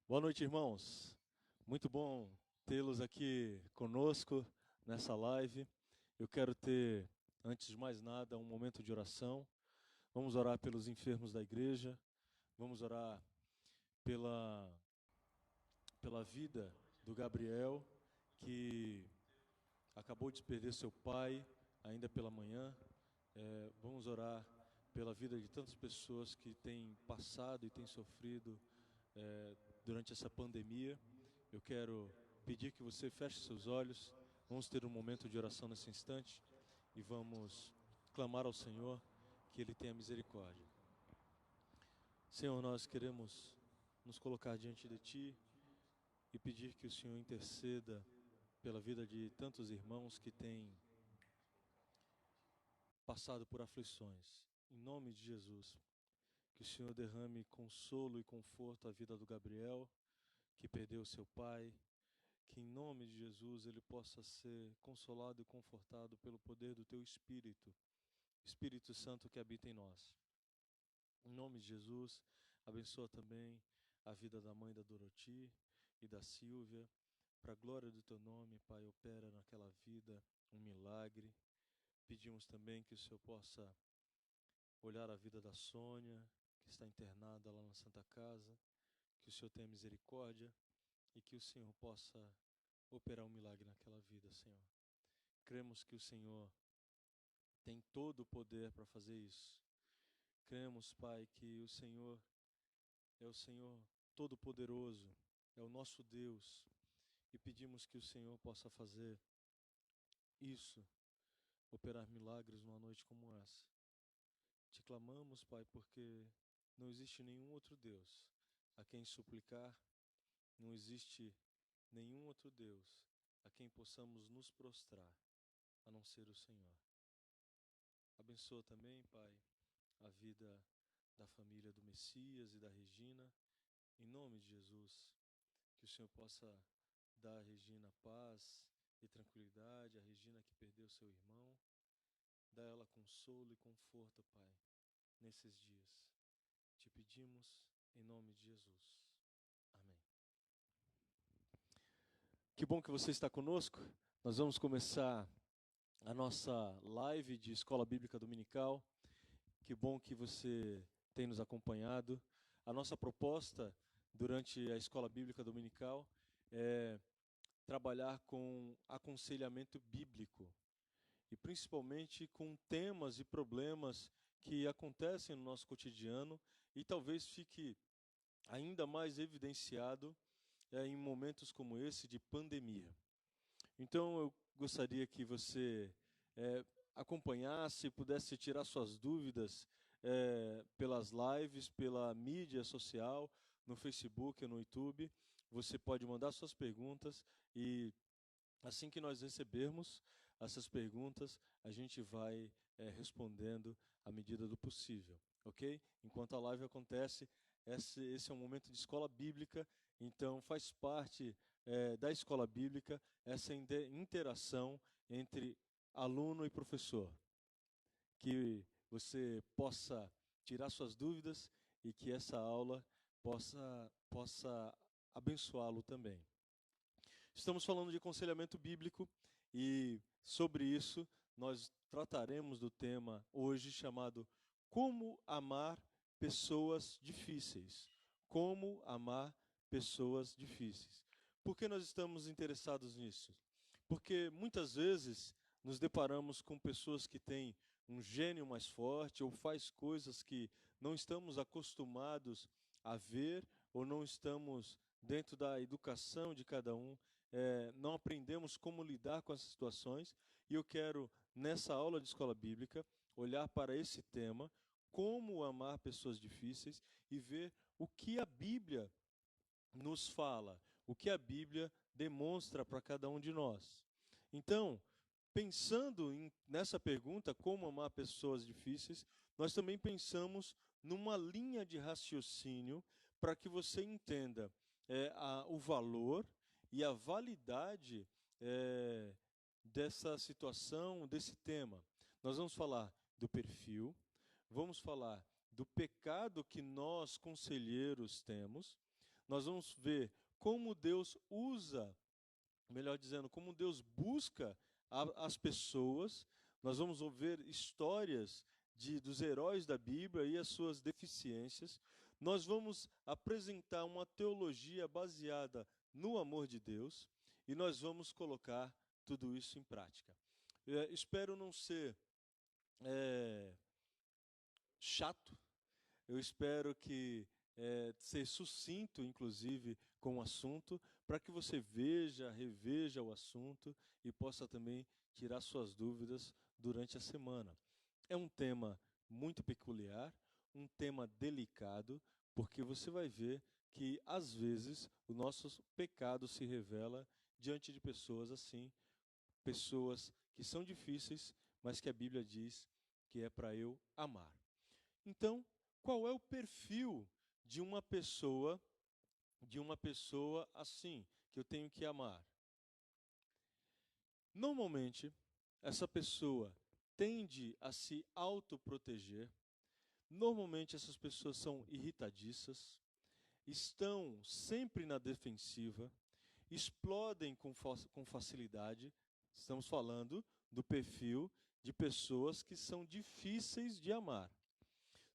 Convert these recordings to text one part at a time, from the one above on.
Boa noite, irmãos. Muito bom tê-los aqui conosco nessa live. Eu quero ter, antes de mais nada, um momento de oração. Vamos orar pelos enfermos da igreja. Vamos orar pela, pela vida do Gabriel, que acabou de perder seu pai ainda pela manhã. Vamos orar pela vida de tantas pessoas que têm passado e têm sofrido durante essa pandemia. Eu quero pedir que você feche seus olhos. Vamos ter um momento de oração nesse instante e vamos clamar ao Senhor que Ele tenha misericórdia. Senhor, nós queremos nos colocar diante de Ti e pedir que o Senhor interceda pela vida de tantos irmãos que têm passado por aflições. Em nome de Jesus, que o Senhor derrame consolo e conforto à vida do Gabriel, que perdeu seu pai. Que em nome de Jesus ele possa ser consolado e confortado pelo poder do Teu Espírito, Espírito Santo que habita em nós. Em nome de Jesus, abençoa também a vida da mãe da Doroti e da Silvia. Para a glória do Teu nome, Pai, opera naquela vida um milagre. Pedimos também que o Senhor possa olhar a vida da Sônia, que está internada lá na Santa Casa, que o Senhor tenha misericórdia e que o Senhor possa operar um milagre naquela vida, Senhor. Cremos que o Senhor tem todo o poder para fazer isso. Cremos, Pai, que o Senhor é o Senhor Todo-Poderoso, é o nosso Deus, e pedimos que o Senhor possa fazer isso, operar milagres numa noite como essa. Te clamamos, Pai, porque não existe nenhum outro Deus a quem suplicar, não existe nenhum outro Deus a quem possamos nos prostrar, a não ser o Senhor. Abençoa também, Pai, a vida da família do Messias e da Regina, em nome de Jesus, que o Senhor possa dar a Regina paz e tranquilidade, a Regina que perdeu seu irmão, dá a ela consolo e conforto, Pai, nesses dias. Te pedimos em nome de Jesus. Amém. Que bom que você está conosco. Nós vamos começar a nossa live de Escola Bíblica Dominical. Que bom que você tem nos acompanhado. A nossa proposta durante a Escola Bíblica Dominical é trabalhar com aconselhamento bíblico e principalmente com temas e problemas que acontecem no nosso cotidiano e talvez fique ainda mais evidenciado em momentos como esse de pandemia. Então eu gostaria que você acompanhasse, pudesse tirar suas dúvidas pelas lives, pela mídia social, no Facebook, no YouTube. Você pode mandar suas perguntas e assim que nós recebermos essas perguntas, a gente vai respondendo à medida do possível, ok? Enquanto a live acontece, esse é um momento de escola bíblica, então faz parte da escola bíblica essa interação entre aluno e professor. Que você possa tirar suas dúvidas e que essa aula possa abençoá-lo também. Estamos falando de aconselhamento bíblico e sobre isso nós trataremos do tema hoje chamado Como Amar Pessoas Difíceis. Como amar pessoas difíceis. Por que nós estamos interessados nisso? Porque muitas vezes nos deparamos com pessoas que têm um gênio mais forte ou faz coisas que não estamos acostumados a ver ou não estamos dentro da educação de cada um, não aprendemos como lidar com essas situações e eu quero, nessa aula de escola bíblica, olhar para esse tema, como amar pessoas difíceis e ver o que a Bíblia nos fala, o que a Bíblia demonstra para cada um de nós. Então, pensando nessa pergunta, como amar pessoas difíceis, nós também pensamos numa linha de raciocínio para que você entenda o valor e a validade dessa situação, desse tema. Nós vamos falar do perfil, vamos falar do pecado que nós, conselheiros, temos, nós vamos ver como Deus usa, melhor dizendo, como Deus busca as pessoas. Nós vamos ver histórias dos heróis da Bíblia e as suas deficiências. Nós vamos apresentar uma teologia baseada no amor de Deus e nós vamos colocar tudo isso em prática. Espero não ser chato, eu espero que ser sucinto, inclusive, com o assunto, para que você reveja o assunto e possa também tirar suas dúvidas durante a semana. É um tema muito peculiar, um tema delicado, porque você vai ver que, às vezes, o nosso pecado se revela diante de pessoas assim, pessoas que são difíceis, mas que a Bíblia diz que é para eu amar. Então, qual é o perfil de uma pessoa assim, que eu tenho que amar? Normalmente, essa pessoa tende a se autoproteger. Normalmente, essas pessoas são irritadiças, estão sempre na defensiva, explodem com facilidade. Estamos falando do perfil de pessoas que são difíceis de amar.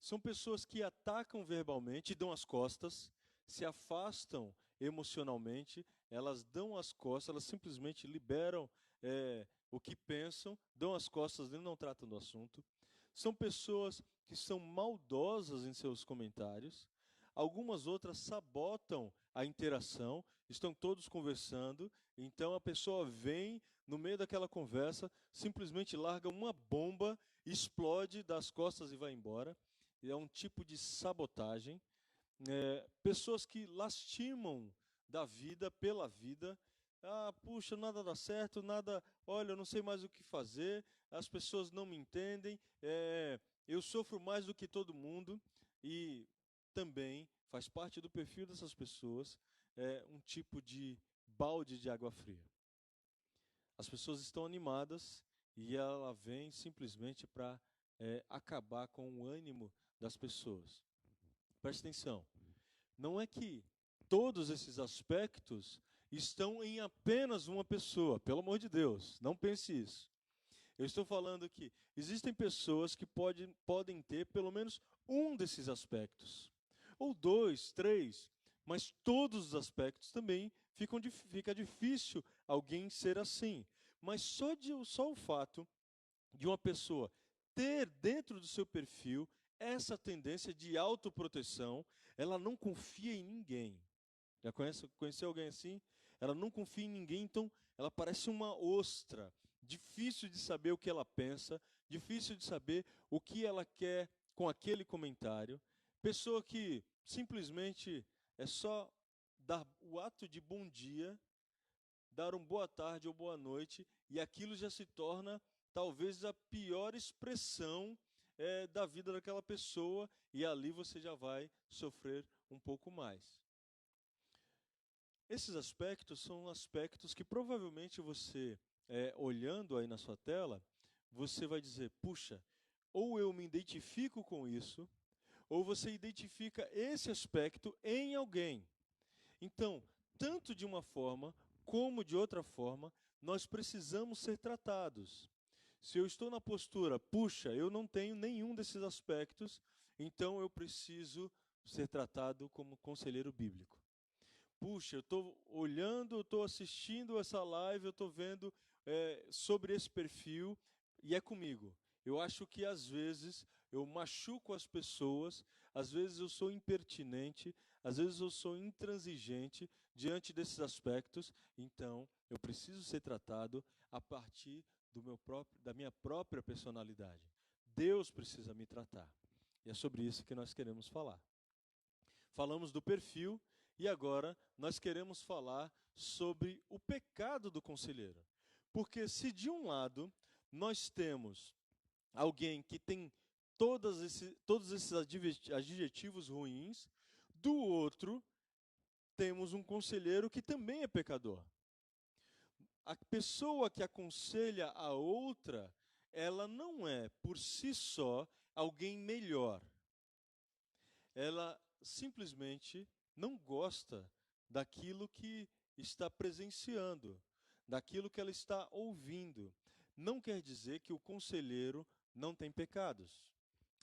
São pessoas que atacam verbalmente, dão as costas, se afastam emocionalmente, elas dão as costas, elas simplesmente liberam o que pensam, dão as costas e não tratam do assunto. São pessoas que são maldosas em seus comentários. Algumas outras sabotam a interação, estão todos conversando, então a pessoa vem no meio daquela conversa, simplesmente larga uma bomba, explode, dá as costas e vai embora. É um tipo de sabotagem. Pessoas que lastimam da vida pela vida. Puxa, nada dá certo, olha, eu não sei mais o que fazer, as pessoas não me entendem, eu sofro mais do que todo mundo. E também faz parte do perfil dessas pessoas um tipo de balde de água fria. As pessoas estão animadas e ela vem simplesmente para acabar com o ânimo das pessoas. Preste atenção, não é que todos esses aspectos estão em apenas uma pessoa, pelo amor de Deus, não pense isso. Eu estou falando que existem pessoas que podem ter pelo menos um desses aspectos, ou 2, 3, mas todos os aspectos também fica difícil alguém ser assim. Mas só o fato de uma pessoa ter dentro do seu perfil essa tendência de autoproteção, ela não confia em ninguém. Já conheceu alguém assim? Ela não confia em ninguém, então ela parece uma ostra. Difícil de saber o que ela pensa, difícil de saber o que ela quer com aquele comentário. Pessoa que simplesmente é só dar o ato de bom dia, dar um boa tarde ou boa noite, e aquilo já se torna talvez a pior expressão da vida daquela pessoa, e ali você já vai sofrer um pouco mais. Esses aspectos são aspectos que provavelmente você, olhando aí na sua tela, você vai dizer, puxa, ou eu me identifico com isso, ou você identifica esse aspecto em alguém. Então, tanto de uma forma como de outra forma, nós precisamos ser tratados. Se eu estou na postura, puxa, eu não tenho nenhum desses aspectos, então eu preciso ser tratado como conselheiro bíblico. Puxa, eu estou olhando, eu estou assistindo essa live, eu estou vendo sobre esse perfil e é comigo. Eu acho que às vezes eu machuco as pessoas, às vezes eu sou impertinente, às vezes eu sou intransigente diante desses aspectos, então eu preciso ser tratado a partir da minha própria personalidade. Deus precisa me tratar. E é sobre isso que nós queremos falar. Falamos do perfil e agora nós queremos falar sobre o pecado do conselheiro. Porque se de um lado nós temos alguém que tem todos esses adjetivos ruins, do outro temos um conselheiro que também é pecador. A pessoa que aconselha a outra, ela não é por si só alguém melhor. Ela simplesmente não gosta daquilo que está presenciando, daquilo que ela está ouvindo. Não quer dizer que o conselheiro não tem pecados.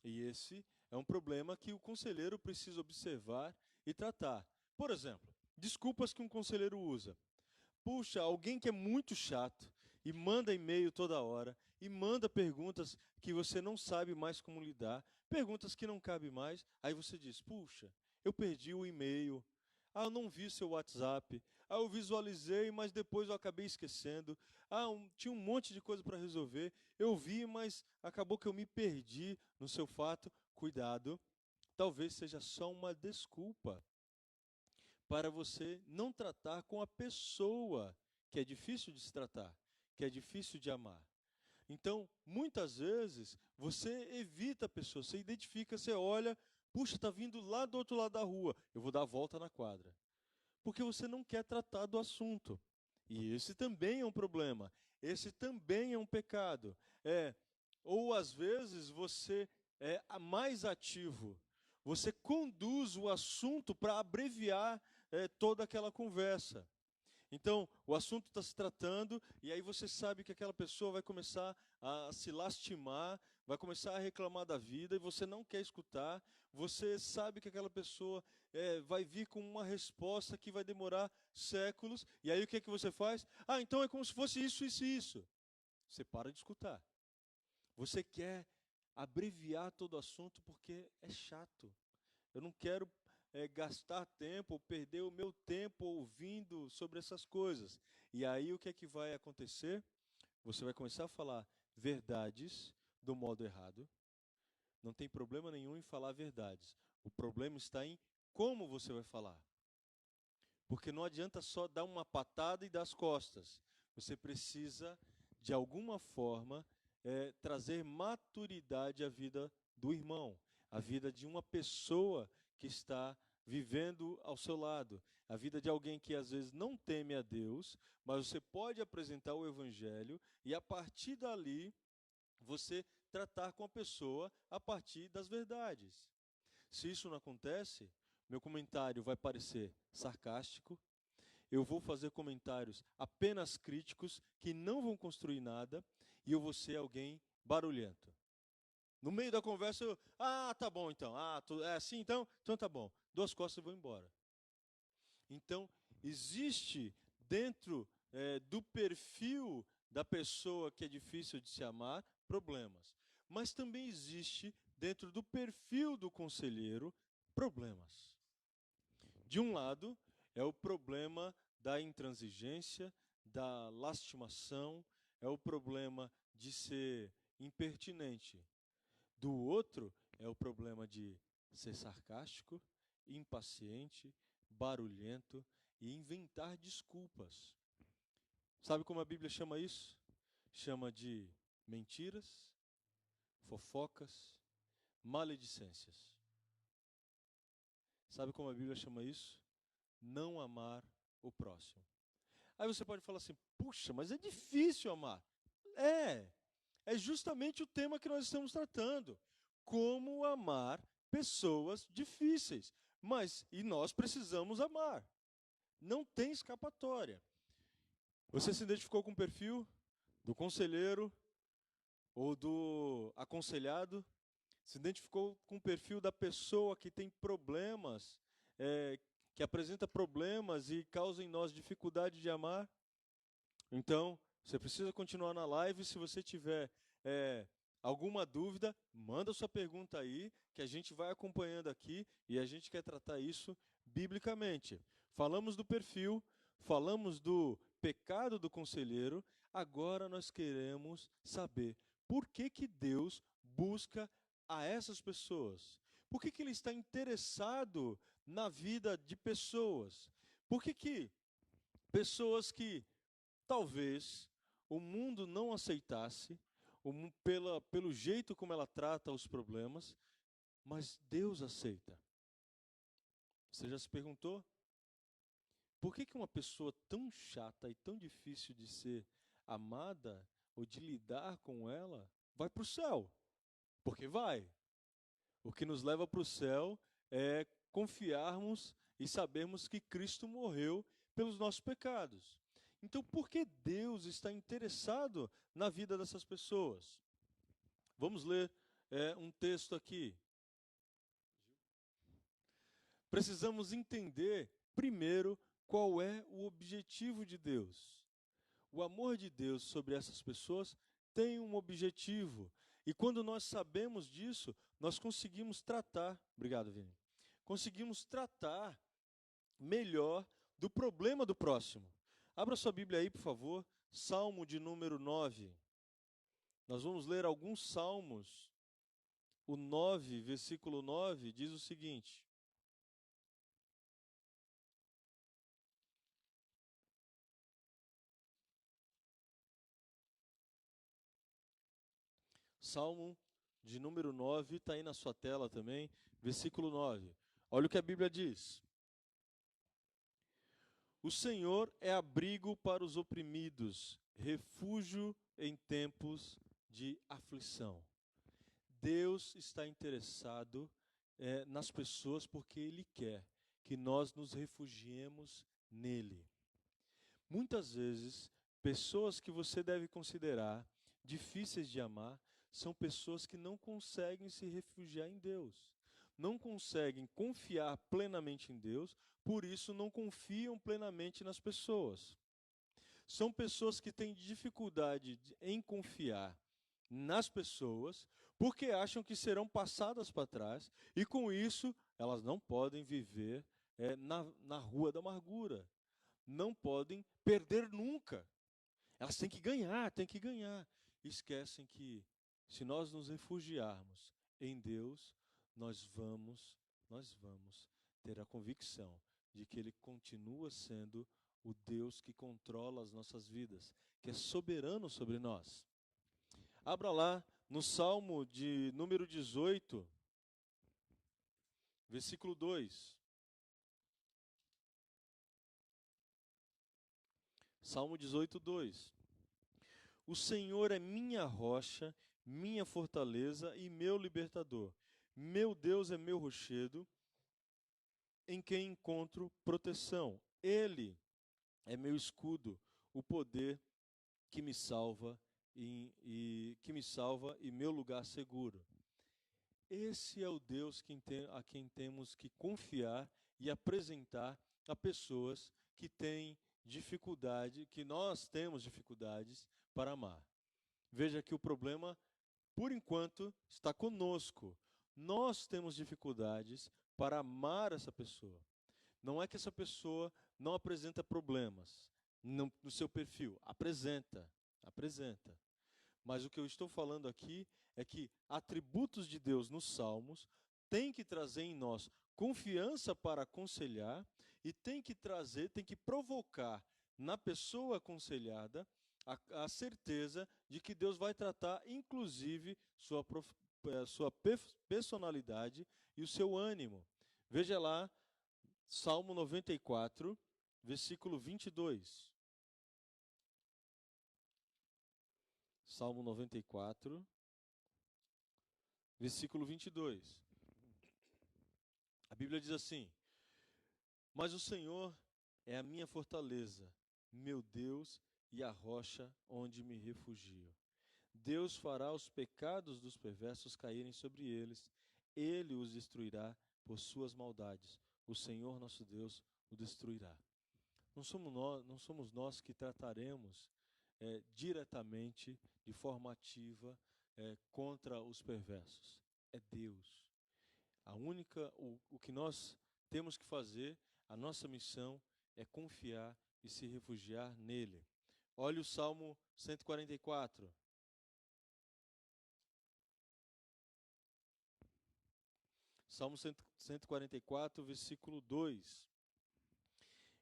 E esse é um problema que o conselheiro precisa observar e tratar. Por exemplo, desculpas que um conselheiro usa. Puxa, alguém que é muito chato e manda e-mail toda hora e manda perguntas que você não sabe mais como lidar, perguntas que não cabem mais, aí você diz: puxa, eu perdi o e-mail, eu não vi seu WhatsApp, eu visualizei, mas depois eu acabei esquecendo, tinha um monte de coisa para resolver, eu vi, mas acabou que eu me perdi no seu fato. Cuidado, talvez seja só uma desculpa para você não tratar com a pessoa que é difícil de se tratar, que é difícil de amar. Então, muitas vezes, você evita a pessoa, você identifica, você olha, puxa, está vindo lá do outro lado da rua, eu vou dar a volta na quadra. Porque você não quer tratar do assunto. E esse também é um problema, esse também é um pecado. Ou às vezes você é mais ativo, você conduz o assunto para abreviar toda aquela conversa. Então, o assunto está se tratando, e aí você sabe que aquela pessoa vai começar a se lastimar, vai começar a reclamar da vida, e você não quer escutar. Você sabe que aquela pessoa vai vir com uma resposta que vai demorar séculos, e aí o que é que você faz? Então é como se fosse isso, isso e isso. Você para de escutar. Você quer abreviar todo o assunto porque é chato. Eu não quero gastar tempo, ou perder o meu tempo ouvindo sobre essas coisas. E aí o que é que vai acontecer? Você vai começar a falar verdades do modo errado. Não tem problema nenhum em falar verdades. O problema está em como você vai falar. Porque não adianta só dar uma patada e dar as costas. Você precisa, de alguma forma, trazer maturidade à vida do irmão, à vida de uma pessoa que está vivendo ao seu lado, a vida de alguém que às vezes não teme a Deus, mas você pode apresentar o Evangelho e a partir dali você tratar com a pessoa a partir das verdades. Se isso não acontece, meu comentário vai parecer sarcástico, eu vou fazer comentários apenas críticos que não vão construir nada e eu vou ser alguém barulhento. No meio da conversa, tá bom então, é assim então tá bom. Dou as costas e vou embora. Então, existe dentro do perfil da pessoa que é difícil de se amar, problemas. Mas também existe dentro do perfil do conselheiro, problemas. De um lado, é o problema da intransigência, da lastimação, é o problema de ser impertinente. Do outro, é o problema de ser sarcástico, impaciente, barulhento e inventar desculpas. Sabe como a Bíblia chama isso? Chama de mentiras, fofocas, maledicências. Sabe como a Bíblia chama isso? Não amar o próximo. Aí você pode falar assim: puxa, mas é difícil amar. É justamente o tema que nós estamos tratando. Como amar pessoas difíceis. E nós precisamos amar. Não tem escapatória. Você se identificou com o perfil do conselheiro ou do aconselhado? Se identificou com o perfil da pessoa que tem problemas, que apresenta problemas e causa em nós dificuldade de amar? Então, você precisa continuar na live. Se você tiver alguma dúvida, manda sua pergunta aí, que a gente vai acompanhando aqui e a gente quer tratar isso biblicamente. Falamos do perfil, falamos do pecado do conselheiro, agora nós queremos saber por que Deus busca a essas pessoas. Por que Ele está interessado na vida de pessoas? Por que pessoas que talvez o mundo não aceitasse, pelo jeito como ela trata os problemas, mas Deus aceita? Você já se perguntou? Por que uma pessoa tão chata e tão difícil de ser amada ou de lidar com ela vai para o céu? Porque vai. O que nos leva para o céu é confiarmos e sabemos que Cristo morreu pelos nossos pecados. Então, por que Deus está interessado na vida dessas pessoas? Vamos ler um texto aqui. Precisamos entender, primeiro, qual é o objetivo de Deus. O amor de Deus sobre essas pessoas tem um objetivo. E quando nós sabemos disso, nós conseguimos tratar. Obrigado, Vini. Conseguimos tratar melhor do problema do próximo. Abra sua Bíblia aí, por favor. Salmo de número 9. Nós vamos ler alguns salmos. O 9, versículo 9, diz o seguinte: Salmo de número 9, está aí na sua tela também, versículo 9. Olha o que a Bíblia diz. O Senhor é abrigo para os oprimidos, refúgio em tempos de aflição. Deus está interessado nas pessoas porque Ele quer que nós nos refugiemos nele. Muitas vezes, pessoas que você deve considerar difíceis de amar são pessoas que não conseguem se refugiar em Deus, não conseguem confiar plenamente em Deus, por isso não confiam plenamente nas pessoas. São pessoas que têm dificuldade em confiar nas pessoas, porque acham que serão passadas para trás, e com isso elas não podem viver na rua da amargura, não podem perder nunca. Elas têm que ganhar, têm que ganhar. Esquecem que se nós nos refugiarmos em Deus, nós vamos ter a convicção de que Ele continua sendo o Deus que controla as nossas vidas, que é soberano sobre nós. Abra lá no Salmo de número 18, versículo 2. Salmo 18, 2. O Senhor é minha rocha, minha fortaleza e meu libertador. Meu Deus é meu rochedo, em quem encontro proteção. Ele é meu escudo, o poder que me salva que me salva e meu lugar seguro. Esse é o Deus a quem temos que confiar e apresentar a pessoas que têm dificuldade, que nós temos dificuldades para amar. Veja que o problema, por enquanto, está conosco. Nós temos dificuldades para amar essa pessoa. Não é que essa pessoa não apresenta problemas no seu perfil. Apresenta. Mas o que eu estou falando aqui é que atributos de Deus nos Salmos têm que trazer em nós confiança para aconselhar e tem que provocar na pessoa aconselhada a certeza de que Deus vai tratar, inclusive, sua personalidade e o seu ânimo. Veja lá, Salmo 94, versículo 22. Salmo 94, versículo 22. A Bíblia diz assim: Mas o Senhor é a minha fortaleza, meu Deus e a rocha onde me refugio. Deus fará os pecados dos perversos caírem sobre eles, ele os destruirá por suas maldades. O Senhor nosso Deus o destruirá. Não somos nós que trataremos diretamente, de forma ativa, contra os perversos. É Deus. O que nós temos que fazer, a nossa missão é confiar e se refugiar nele. Olha o Salmo 144. Salmo 144, versículo 2.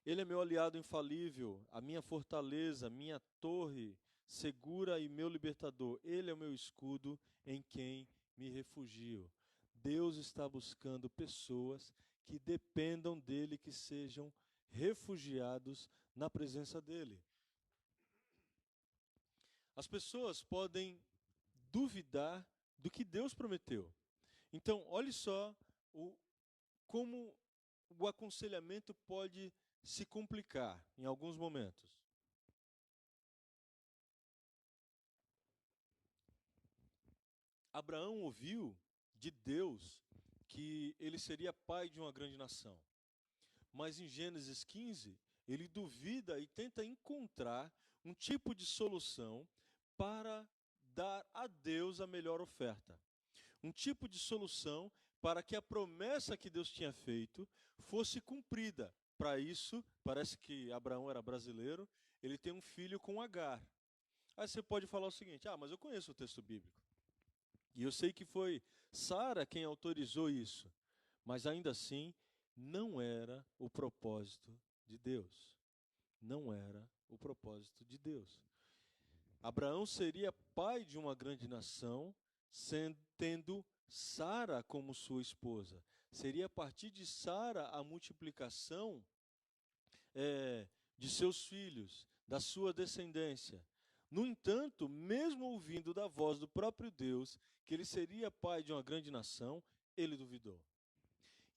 Ele é meu aliado infalível, a minha fortaleza, minha torre segura e meu libertador. Ele é o meu escudo em quem me refugio. Deus está buscando pessoas que dependam dele, que sejam refugiados na presença dele. As pessoas podem duvidar do que Deus prometeu. Então, olhe só como o aconselhamento pode se complicar em alguns momentos. Abraão ouviu de Deus que ele seria pai de uma grande nação. Mas em Gênesis 15, ele duvida e tenta encontrar um tipo de solução para dar a Deus a melhor oferta. Um tipo de solução para que a promessa que Deus tinha feito fosse cumprida. Para isso, parece que Abraão era brasileiro, ele tem um filho com Agar. Aí você pode falar o seguinte: mas eu conheço o texto bíblico. E eu sei que foi Sara quem autorizou isso. Mas ainda assim, não era o propósito de Deus. Não era o propósito de Deus. Abraão seria pai de uma grande nação, tendo Sara como sua esposa. Seria a partir de Sara a multiplicação de seus filhos, da sua descendência. No entanto, mesmo ouvindo da voz do próprio Deus que ele seria pai de uma grande nação, ele duvidou.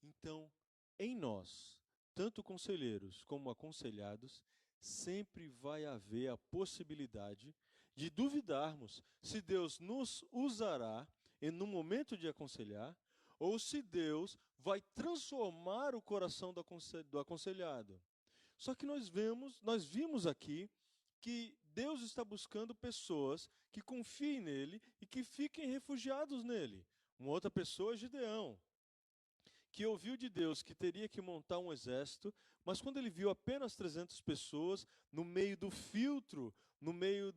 Então, em nós, tanto conselheiros como aconselhados, sempre vai haver a possibilidade de duvidarmos se Deus nos usará no momento de aconselhar, ou se Deus vai transformar o coração do aconselhado. Só que nós vimos aqui que Deus está buscando pessoas que confiem nele e que fiquem refugiados nele. Uma outra pessoa é Gideão, que ouviu de Deus que teria que montar um exército, mas quando ele viu apenas 300 pessoas, no meio do filtro, no meio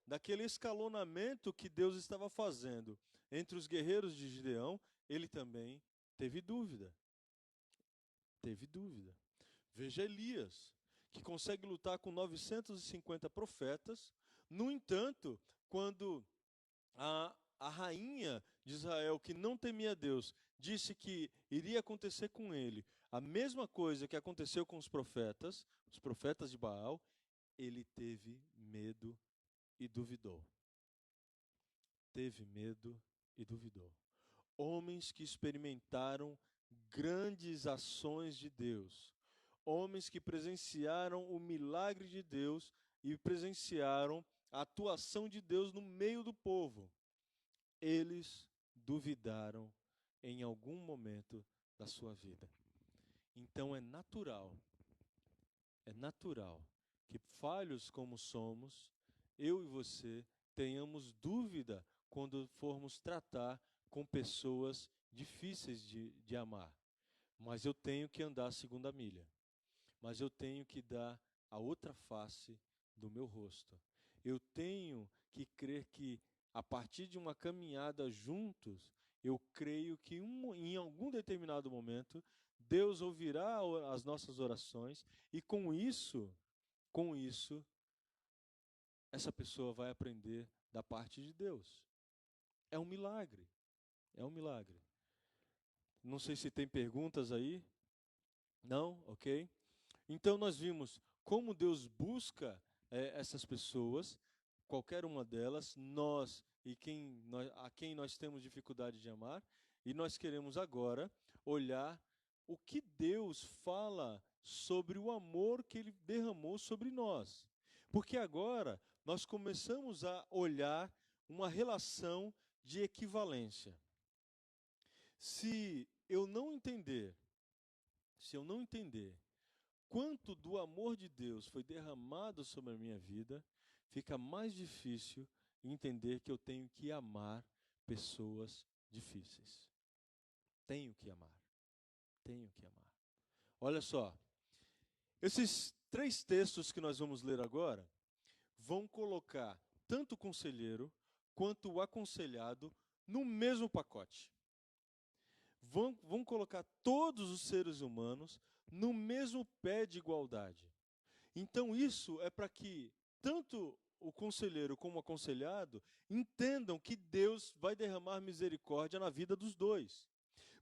daquele escalonamento que Deus estava fazendo entre os guerreiros de Gideão, ele também teve dúvida. Teve dúvida. Veja Elias, que consegue lutar com 950 profetas. No entanto, quando a rainha de Israel, que não temia Deus, disse que iria acontecer com ele a mesma coisa que aconteceu com os profetas de Baal, ele teve medo e duvidou. Teve medo e duvidou. Homens que experimentaram grandes ações de Deus, homens que presenciaram o milagre de Deus e presenciaram a atuação de Deus no meio do povo, eles duvidaram em algum momento da sua vida. Então é natural que, falhos como somos, eu e você tenhamos dúvida quando formos tratar com pessoas difíceis de amar. Mas eu tenho que andar a segunda milha. Mas eu tenho que dar a outra face do meu rosto. Eu tenho que crer que, a partir de uma caminhada juntos, eu creio que em algum determinado momento, Deus ouvirá as nossas orações e com isso, essa pessoa vai aprender da parte de Deus. É um milagre. É um milagre. Não sei se tem perguntas aí. Não? Ok. Então nós vimos como Deus busca essas pessoas, qualquer uma delas, a quem nós temos dificuldade de amar, e nós queremos agora olhar o que Deus fala sobre o amor que Ele derramou sobre nós. Porque agora nós começamos a olhar uma relação de equivalência. Se eu não entender quanto do amor de Deus foi derramado sobre a minha vida, fica mais difícil entender que eu tenho que amar pessoas difíceis. Tenho que amar. Olha só, esses 3 textos que nós vamos ler agora vão colocar tanto o conselheiro quanto o aconselhado no mesmo pacote. Vão colocar todos os seres humanos no mesmo pé de igualdade. Então isso é para que tanto o conselheiro como o aconselhado entendam que Deus vai derramar misericórdia na vida dos dois.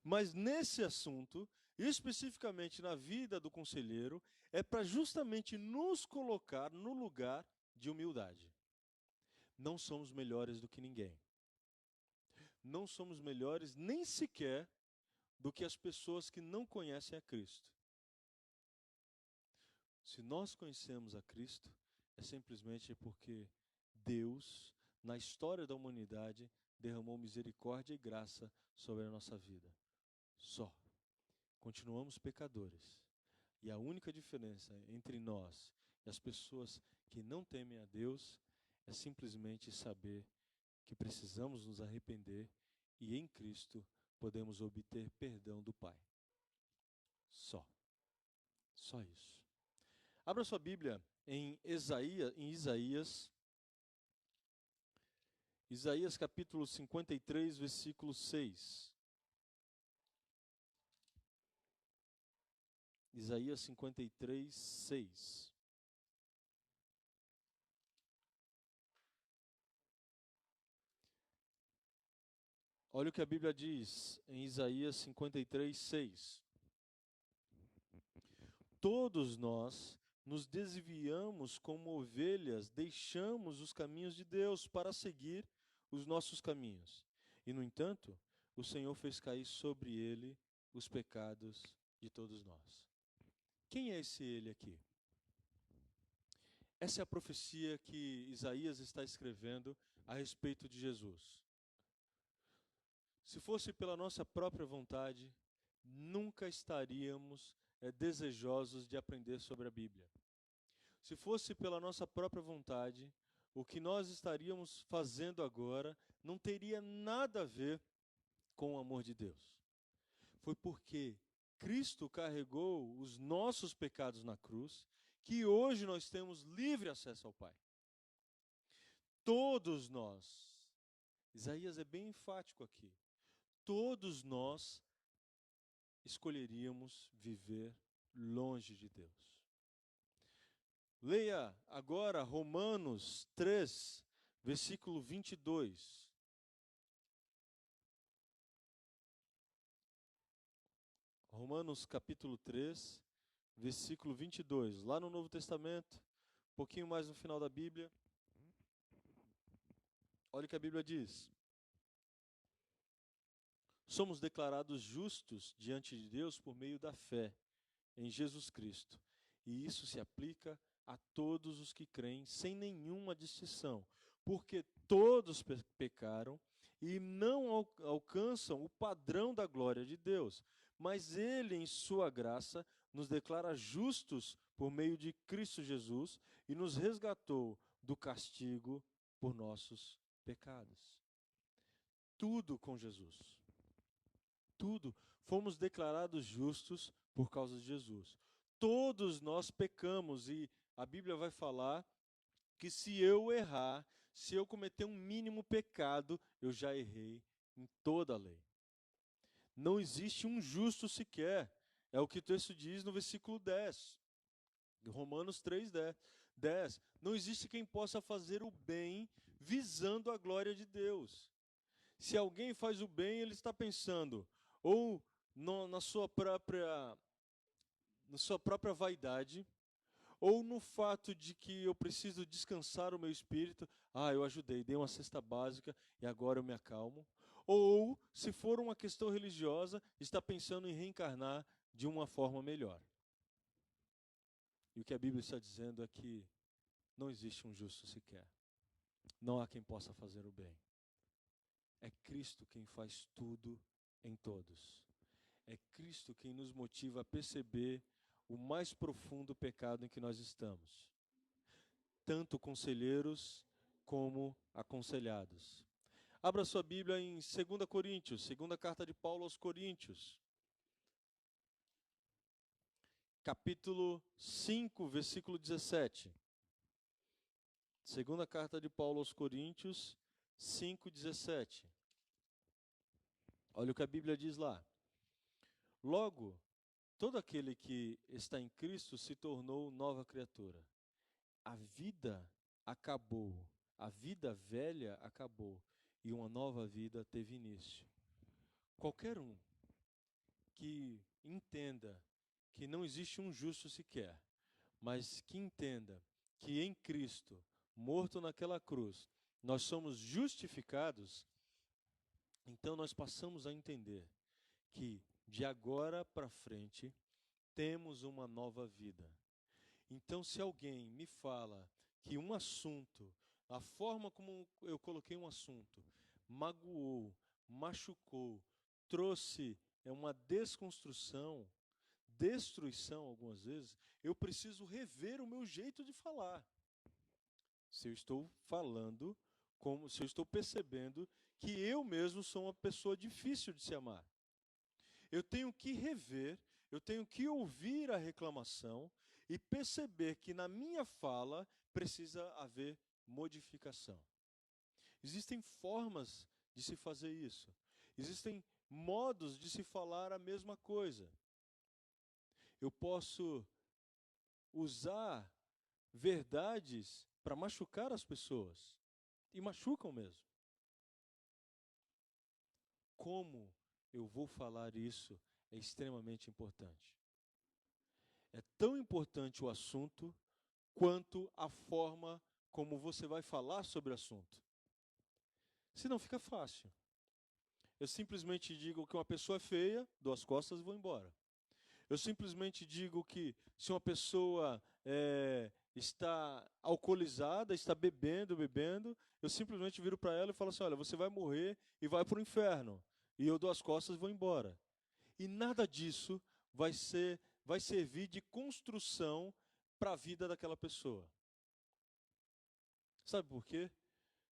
Mas nesse assunto, especificamente na vida do conselheiro, é para justamente nos colocar no lugar de humildade. Não somos melhores do que ninguém. Não somos melhores nem sequer do que as pessoas que não conhecem a Cristo. Se nós conhecemos a Cristo, é simplesmente porque Deus, na história da humanidade, derramou misericórdia e graça sobre a nossa vida. Só. Continuamos pecadores. E a única diferença entre nós e as pessoas que não temem a Deus é simplesmente saber que precisamos nos arrepender e em Cristo podemos obter perdão do Pai. Só. Só isso. Abra sua Bíblia em Isaías capítulo 53, versículo 6. Isaías 53, 6. Olha o que a Bíblia diz em Isaías 53, 6. Todos nós nos desviamos como ovelhas, deixamos os caminhos de Deus para seguir os nossos caminhos. E, no entanto, o Senhor fez cair sobre ele os pecados de todos nós. Quem é esse ele aqui? Essa é a profecia que Isaías está escrevendo a respeito de Jesus. Se fosse pela nossa própria vontade, nunca estaríamos desejosos de aprender sobre a Bíblia. Se fosse pela nossa própria vontade, o que nós estaríamos fazendo agora não teria nada a ver com o amor de Deus. Foi porque Cristo carregou os nossos pecados na cruz que hoje nós temos livre acesso ao Pai. Todos nós, Isaías é bem enfático aqui, todos nós escolheríamos viver longe de Deus. Leia agora Romanos 3, versículo 22. Romanos capítulo 3, versículo 22. Lá no Novo Testamento, um pouquinho mais no final da Bíblia. Olha o que a Bíblia diz. Somos declarados justos diante de Deus por meio da fé em Jesus Cristo. E isso se aplica a todos os que creem, sem nenhuma distinção, porque todos pecaram e não alcançam o padrão da glória de Deus. Mas Ele, em sua graça, nos declara justos por meio de Cristo Jesus e nos resgatou do castigo por nossos pecados. Tudo com Jesus. Tudo. Fomos declarados justos por causa de Jesus. Todos nós pecamos e a Bíblia vai falar que se eu errar, se eu cometer um mínimo pecado, eu já errei em toda a lei. Não existe um justo sequer. É o que o texto diz no versículo 10. Romanos 3, 10. Não existe quem possa fazer o bem visando a glória de Deus. Se alguém faz o bem, ele está pensando ou na sua própria vaidade, ou no fato de que eu preciso descansar o meu espírito. Eu ajudei, dei uma cesta básica e agora eu me acalmo. Ou, se for uma questão religiosa, está pensando em reencarnar de uma forma melhor. E o que a Bíblia está dizendo é que não existe um justo sequer. Não há quem possa fazer o bem. É Cristo quem faz tudo em todos. É Cristo quem nos motiva a perceber o mais profundo pecado em que nós estamos. Tanto conselheiros como aconselhados. Abra sua Bíblia em 2 Coríntios, segunda carta de Paulo aos Coríntios. Capítulo 5, versículo 17. Segunda carta de Paulo aos Coríntios, 5, 17. Olha o que a Bíblia diz lá. Logo, todo aquele que está em Cristo se tornou nova criatura. A vida acabou, a vida velha acabou e uma nova vida teve início. Qualquer um que entenda que não existe um justo sequer, mas que entenda que em Cristo, morto naquela cruz, nós somos justificados, então nós passamos a entender que de agora para frente temos uma nova vida. Então, se alguém me fala que um assunto, a forma como eu coloquei um assunto, magoou, machucou, trouxe uma desconstrução, destruição algumas vezes, eu preciso rever o meu jeito de falar. Se eu estou falando, como se eu estou percebendo que eu mesmo sou uma pessoa difícil de se amar. Eu tenho que rever, eu tenho que ouvir a reclamação e perceber que na minha fala precisa haver modificação. Existem formas de se fazer isso. Existem modos de se falar a mesma coisa. Eu posso usar verdades para machucar as pessoas. E machucam mesmo. Como eu vou falar isso é extremamente importante. É tão importante o assunto quanto a forma como você vai falar sobre o assunto. Senão fica fácil. Eu simplesmente digo que uma pessoa é feia, dou as costas e vou embora. Eu simplesmente digo que se uma pessoa está alcoolizada, está bebendo, eu simplesmente viro para ela e falo assim, olha, você vai morrer e vai para o inferno. E eu dou as costas e vou embora. E nada disso vai servir de construção para a vida daquela pessoa. Sabe por quê?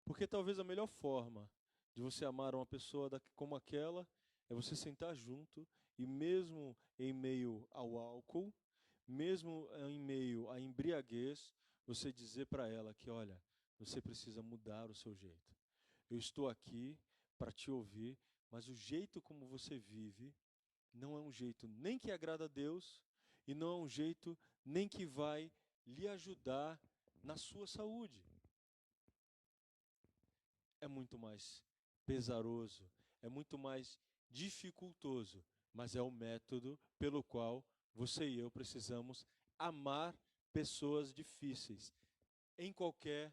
Porque talvez a melhor forma de você amar uma pessoa como aquela é você sentar junto e mesmo em meio ao álcool, mesmo em meio à embriaguez, você dizer para ela que, olha, você precisa mudar o seu jeito. Eu estou aqui para te ouvir, mas o jeito como você vive não é um jeito nem que agrada a Deus e não é um jeito nem que vai lhe ajudar na sua saúde. É muito mais pesaroso, é muito mais dificultoso, mas é o método pelo qual você e eu precisamos amar pessoas difíceis em qualquer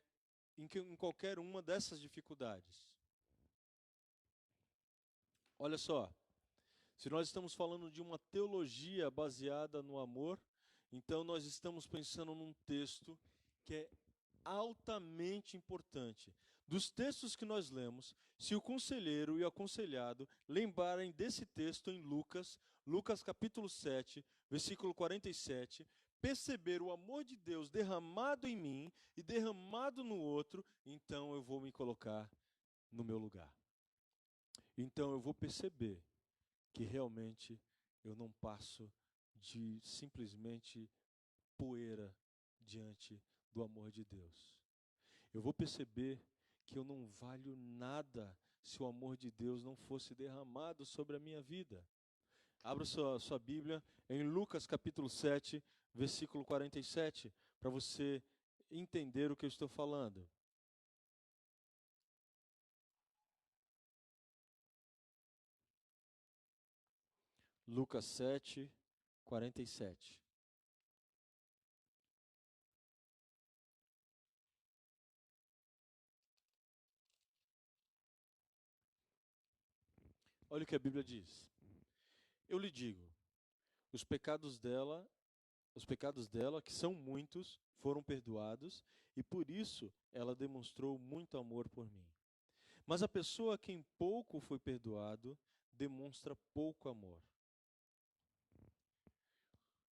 uma dessas dificuldades. Olha só, se nós estamos falando de uma teologia baseada no amor, então nós estamos pensando num texto que é altamente importante. Dos textos que nós lemos, se o conselheiro e o aconselhado lembrarem desse texto em Lucas, Lucas capítulo 7, versículo 47, perceber o amor de Deus derramado em mim e derramado no outro, então eu vou me colocar no meu lugar. Então eu vou perceber que realmente eu não passo de simplesmente poeira diante do amor de Deus. Eu vou perceber que eu não valho nada se o amor de Deus não fosse derramado sobre a minha vida. Abra sua Bíblia em Lucas capítulo 7, versículo 47, para você entender o que eu estou falando. Lucas 7, 47. Olha o que a Bíblia diz. Eu lhe digo, os pecados dela, que são muitos, foram perdoados, e por isso ela demonstrou muito amor por mim. Mas a pessoa a quem pouco foi perdoado, demonstra pouco amor.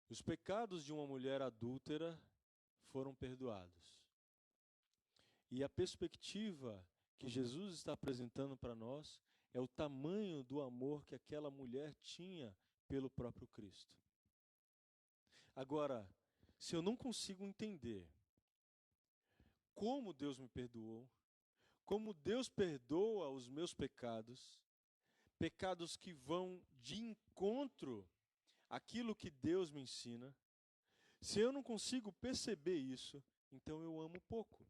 Os pecados de uma mulher adúltera foram perdoados. E a perspectiva que Jesus está apresentando para nós é o tamanho do amor que aquela mulher tinha pelo próprio Cristo. Agora, se eu não consigo entender como Deus me perdoou, como Deus perdoa os meus pecados, pecados que vão de encontro àquilo que Deus me ensina, se eu não consigo perceber isso, então eu amo pouco.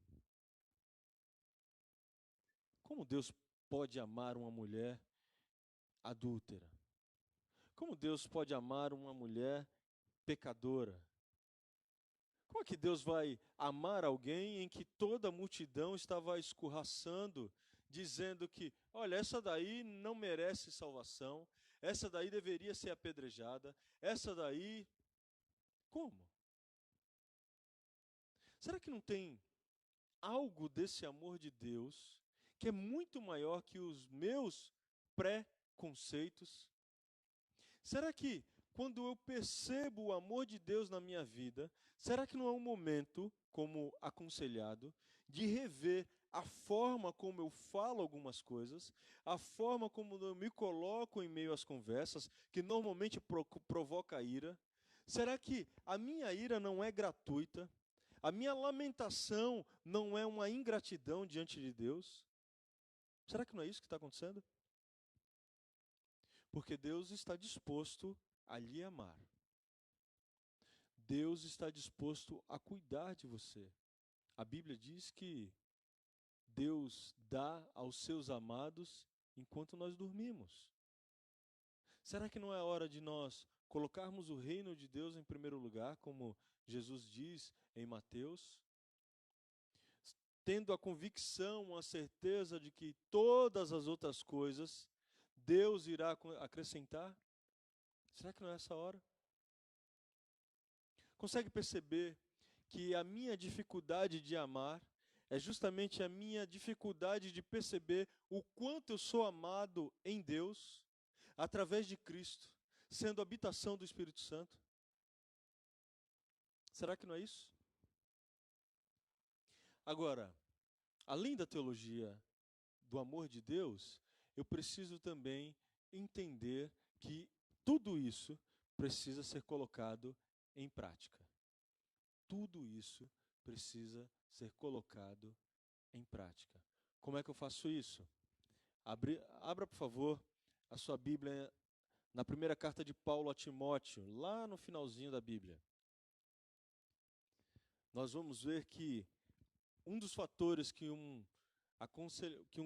Como Deus pode amar uma mulher adúltera? Como Deus pode amar uma mulher pecadora? Como é que Deus vai amar alguém em que toda a multidão estava escorraçando, dizendo que, olha, essa daí não merece salvação, essa daí deveria ser apedrejada, essa daí... Como? Será que não tem algo desse amor de Deus que é muito maior que os meus pré-conceitos? Será que quando eu percebo o amor de Deus na minha vida, será que não é um momento, como aconselhado, de rever a forma como eu falo algumas coisas, a forma como eu me coloco em meio às conversas, que normalmente provoca ira? Será que a minha ira não é gratuita? A minha lamentação não é uma ingratidão diante de Deus? Será que não é isso que está acontecendo? Porque Deus está disposto a lhe amar. Deus está disposto a cuidar de você. A Bíblia diz que Deus dá aos seus amados enquanto nós dormimos. Será que não é hora de nós colocarmos o reino de Deus em primeiro lugar, como Jesus diz em Mateus? Tendo a convicção, a certeza de que todas as outras coisas Deus irá acrescentar? Será que não é essa hora? Consegue perceber que a minha dificuldade de amar é justamente a minha dificuldade de perceber o quanto eu sou amado em Deus, através de Cristo, sendo habitação do Espírito Santo? Será que não é isso? Agora, além da teologia do amor de Deus, eu preciso também entender que tudo isso precisa ser colocado em prática. Tudo isso precisa ser colocado em prática. Como é que eu faço isso? Abra, por favor, a sua Bíblia na primeira carta de Paulo a Timóteo, lá no finalzinho da Bíblia. Nós vamos ver que um dos fatores que um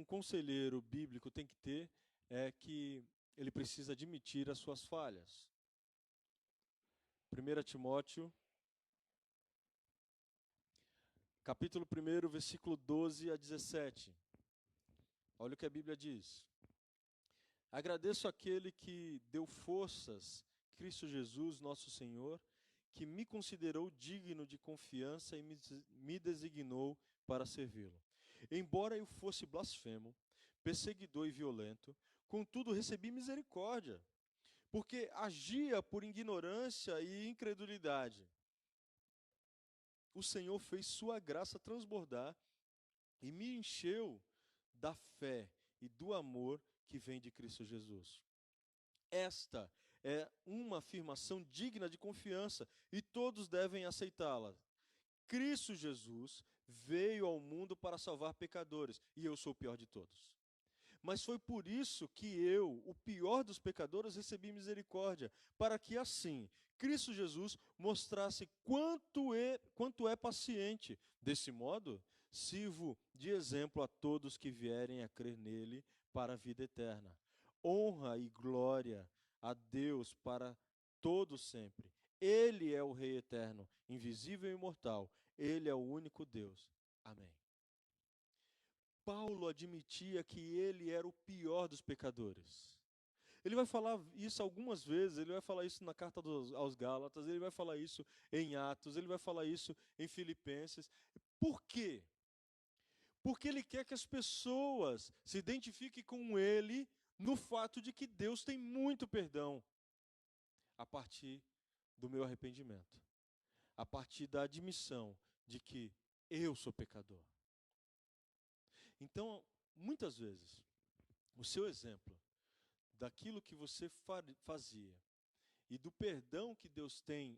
conselheiro bíblico tem que ter é que ele precisa admitir as suas falhas. 1 Timóteo, capítulo 1, versículo 12 a 17. Olha o que a Bíblia diz. Agradeço àquele que deu forças, Cristo Jesus, nosso Senhor, que me considerou digno de confiança e me designou para servi-lo. Embora eu fosse blasfemo, perseguidor e violento, contudo recebi misericórdia, porque agia por ignorância e incredulidade. O Senhor fez sua graça transbordar e me encheu da fé e do amor que vem de Cristo Jesus. Esta é uma afirmação digna de confiança e todos devem aceitá-la. Cristo Jesus veio ao mundo para salvar pecadores, e eu sou o pior de todos. Mas foi por isso que eu, o pior dos pecadores, recebi misericórdia, para que assim Cristo Jesus mostrasse quanto é paciente. Desse modo, sirvo de exemplo a todos que vierem a crer nele para a vida eterna. Honra e glória a Deus para todo sempre. Ele é o Rei eterno, invisível e imortal. Ele é o único Deus. Amém. Paulo admitia que ele era o pior dos pecadores. Ele vai falar isso algumas vezes, ele vai falar isso na carta aos Gálatas, ele vai falar isso em Atos, ele vai falar isso em Filipenses. Por quê? Porque ele quer que as pessoas se identifiquem com ele no fato de que Deus tem muito perdão a partir do meu arrependimento, a partir da admissão de que eu sou pecador. Então, muitas vezes, o seu exemplo daquilo que você fazia e do perdão que Deus tem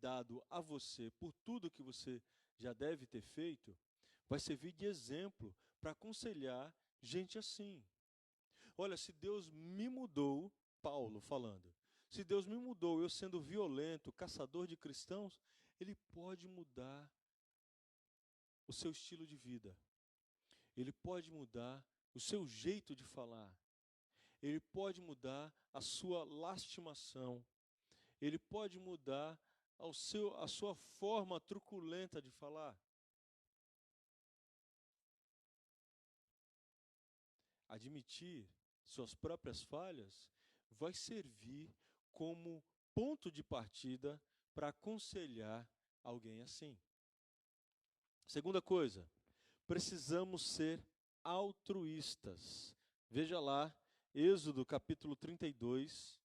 dado a você por tudo que você já deve ter feito, vai servir de exemplo para aconselhar gente assim. Olha, se Deus me mudou, Paulo falando, se Deus me mudou, eu sendo violento, caçador de cristãos, Ele pode mudar o seu estilo de vida. Ele pode mudar o seu jeito de falar. Ele pode mudar a sua lastimação. Ele pode mudar a sua forma truculenta de falar. Admitir suas próprias falhas vai servir como ponto de partida para aconselhar alguém assim. Segunda coisa, precisamos ser altruístas. Veja lá, Êxodo capítulo 32.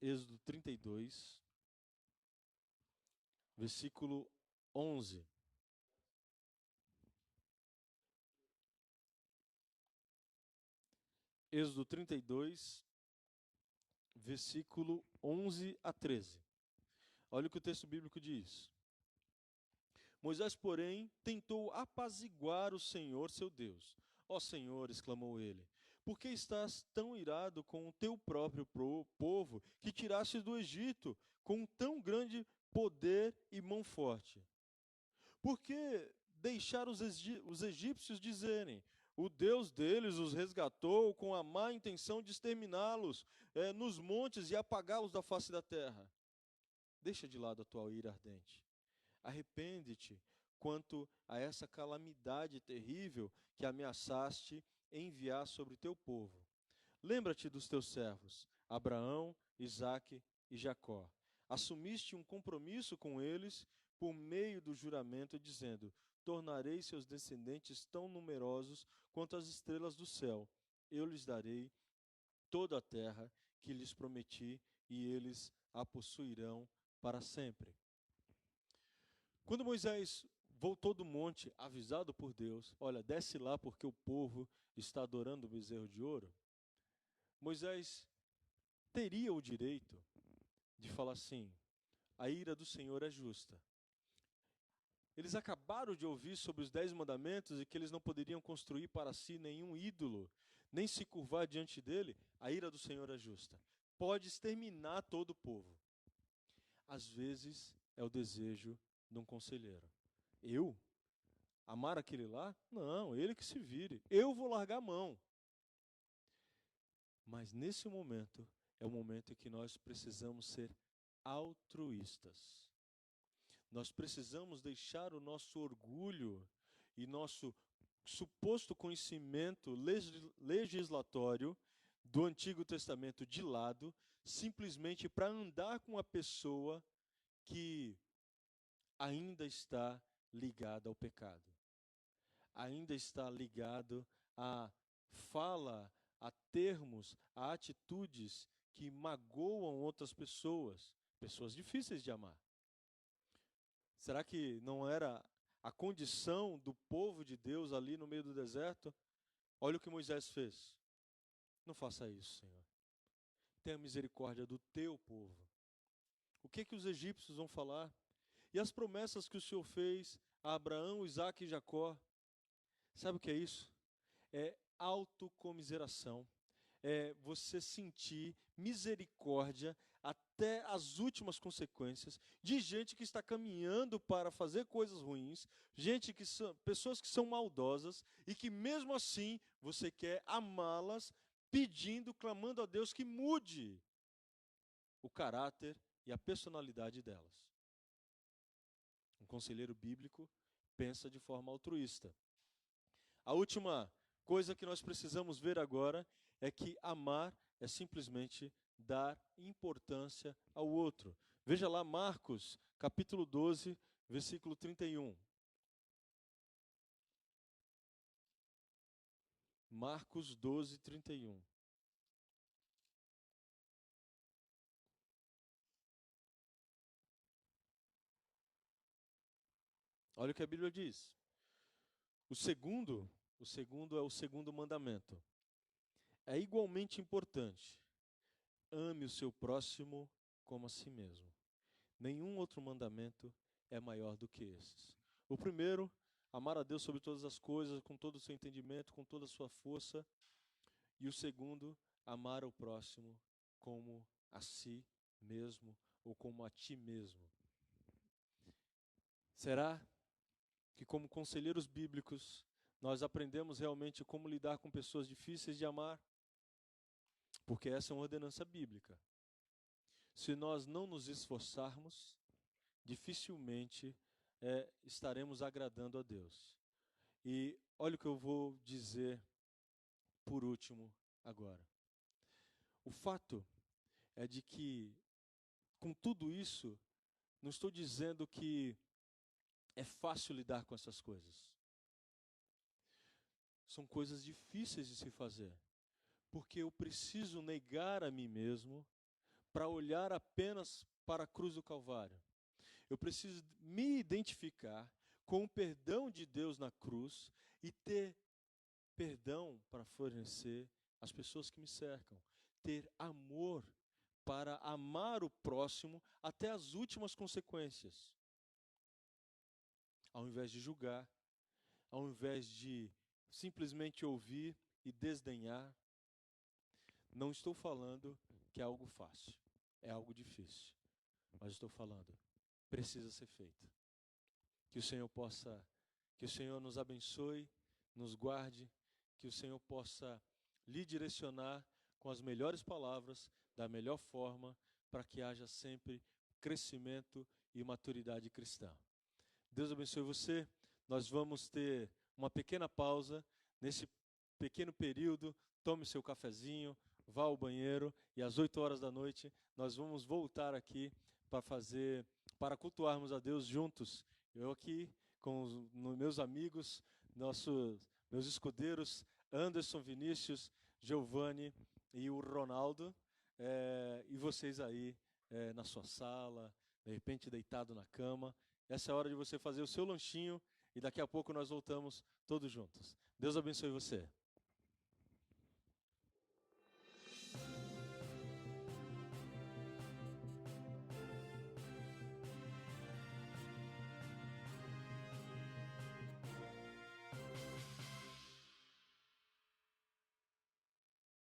Êxodo 32, versículo 11. Êxodo 32, versículo 11 a 13. Olha o que o texto bíblico diz. Moisés, porém, tentou apaziguar o Senhor, seu Deus. Ó Senhor, exclamou ele, por que estás tão irado com o teu próprio povo que tiraste do Egito com tão grande poder e mão forte? Por que deixar os egípcios dizerem, o Deus deles os resgatou com a má intenção de exterminá-los nos montes e apagá-los da face da terra? Deixa de lado a tua ira ardente. Arrepende-te quanto a essa calamidade terrível que ameaçaste enviar sobre teu povo. Lembra-te dos teus servos, Abraão, Isaque e Jacó. Assumiste um compromisso com eles por meio do juramento, dizendo, tornarei seus descendentes tão numerosos quanto as estrelas do céu. Eu lhes darei toda a terra que lhes prometi, e eles a possuirão para sempre. Quando Moisés voltou do monte, avisado por Deus, olha, desce lá porque o povo está adorando o bezerro de ouro, Moisés teria o direito de falar assim, a ira do Senhor é justa. Eles acabaram de ouvir sobre os 10 mandamentos e que eles não poderiam construir para si nenhum ídolo, nem se curvar diante dele, a ira do Senhor é justa. Pode exterminar todo o povo. Às vezes é o desejo de um conselheiro. Eu? Amar aquele lá? Não, ele que se vire. Eu vou largar a mão. Mas nesse momento, é o momento em que nós precisamos ser altruístas. Nós precisamos deixar o nosso orgulho e nosso suposto conhecimento legislatório do Antigo Testamento de lado, simplesmente para andar com a pessoa que ainda está ligada ao pecado. Ainda está ligado a fala, a termos, a atitudes que magoam outras pessoas, pessoas difíceis de amar. Será que não era a condição do povo de Deus ali no meio do deserto? Olha o que Moisés fez. Não faça isso, Senhor. Tenha misericórdia do teu povo. O que os egípcios vão falar? E as promessas que o Senhor fez a Abraão, Isaque e Jacó? Sabe o que é isso? É autocomiseração. É você sentir misericórdia até as últimas consequências de gente que está caminhando para fazer coisas ruins, pessoas que são maldosas e que mesmo assim você quer amá-las, pedindo, clamando a Deus que mude o caráter e a personalidade delas. Um conselheiro bíblico pensa de forma altruísta. A última coisa que nós precisamos ver agora é que amar é simplesmente dar importância ao outro. Veja lá Marcos, capítulo 12, versículo 31. Marcos 12, 31. Olha o que a Bíblia diz. O segundo é o segundo mandamento. É igualmente importante. Ame o seu próximo como a si mesmo. Nenhum outro mandamento é maior do que esses. O primeiro, amar a Deus sobre todas as coisas, com todo o seu entendimento, com toda a sua força. E o segundo, amar o próximo como a si mesmo ou como a ti mesmo. Será que, como conselheiros bíblicos, nós aprendemos realmente como lidar com pessoas difíceis de amar? Porque essa é uma ordenança bíblica. Se nós não nos esforçarmos, dificilmente estaremos agradando a Deus. E olha o que eu vou dizer por último agora. O fato é de que, com tudo isso, não estou dizendo que É fácil lidar com essas coisas. São coisas difíceis de se fazer, porque eu preciso negar a mim mesmo para olhar apenas para a cruz do Calvário. Eu preciso me identificar com o perdão de Deus na cruz e ter perdão para fornecer às pessoas que me cercam. Ter amor para amar o próximo até as últimas consequências. Ao invés de julgar, ao invés de simplesmente ouvir e desdenhar. Não estou falando que é algo fácil, é algo difícil, mas estou falando, precisa ser feito. Que o Senhor nos abençoe, nos guarde, que o Senhor possa lhe direcionar com as melhores palavras, da melhor forma, para que haja sempre crescimento e maturidade cristã. Deus abençoe você. Nós vamos ter uma pequena pausa. Nesse pequeno período, tome seu cafezinho, vá ao banheiro e às 8 horas da noite nós vamos voltar aqui para cultuarmos a Deus juntos. Eu aqui com os meus amigos, meus escudeiros, Anderson, Vinícius, Giovanni e o Ronaldo, e vocês aí na sua sala, de repente deitado na cama. Essa é a hora de você fazer o seu lanchinho e daqui a pouco nós voltamos todos juntos. Deus abençoe você.